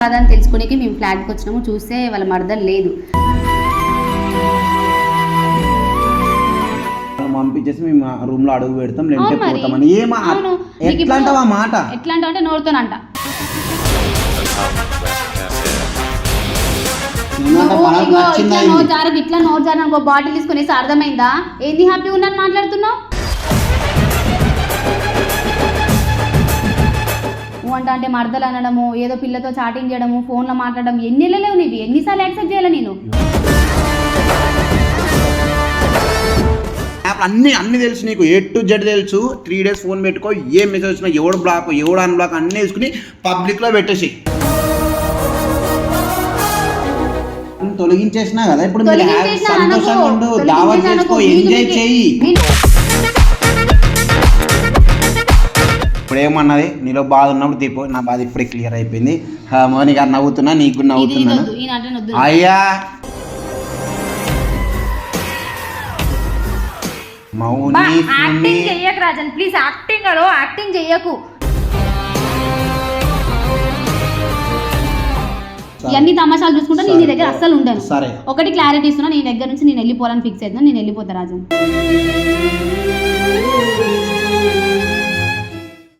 కాదని తెలుసుకునేకి మేము ఫ్లాట్కి వచ్చినాము. చూస్తే వాళ్ళ మర్దలు లేదు. పంపించేసి మేము రూమ్ లో అడుగు పెడతాం లేదంటే పోతామని. ఎట్లా అంటావా మాట? ఎట్లా అంటే నోరుతోనంట. ఇట్లా నోరు జారు ఒక బాటిల్ తీసుకునేసి అర్థమైందా? ఏంది హ్యాపీ ఉన్నాను మాట్లాడుతున్నావు అంటే మర్దలు అనడము, ఏదో పిల్లతో చాటింగ్ చేయడము, ఫోన్లో మాట్లాడడం, ఎన్ని లేవు నీవి? ఎన్నిసార్లు యాక్సెప్ట్ చేయాలి నేను? అన్ని తెలుసు నీకు, A to Z తెలుసు. 3 days ఫోన్ పెట్టుకో, ఏ మెసేజ్ వచ్చినా ఎవడు బ్లాక్ ఎవడు అన్బ్లాక్ అన్నీ వేసుకుని పబ్లిక్ లో పెట్టేసి తొలగించేసినా కదా. ఇప్పుడు సంతోషంగా ఉండు, దావత్ చేసుకో, ఎంజాయ్ చెయ్యి. ఇప్పుడు ఏమన్నది, నీలో బాధ ఉన్నప్పుడు దీపో. నా బాధ ఇప్పుడే క్లియర్ అయిపోయింది. మోని గారు నవ్వుతున్నా, నీకు నవ్వుతున్నాను. అయ్యా యాక్టింగ్ చెయ్యకు రాజన్, ప్లీజ్. యాక్టింగ్ చెయ్యకు. ఇవన్నీ తమాషాలు చూసుకుంటా నేను నీ దగ్గర అస్సలు ఉండను. సరే, ఒకటి క్లారిటీ ఇస్తున్నా, నీ దగ్గర నుంచి నేను వెళ్ళిపోవాలని ఫిక్స్ అవుతున్నా. నేను వెళ్ళిపోతా రాజన్.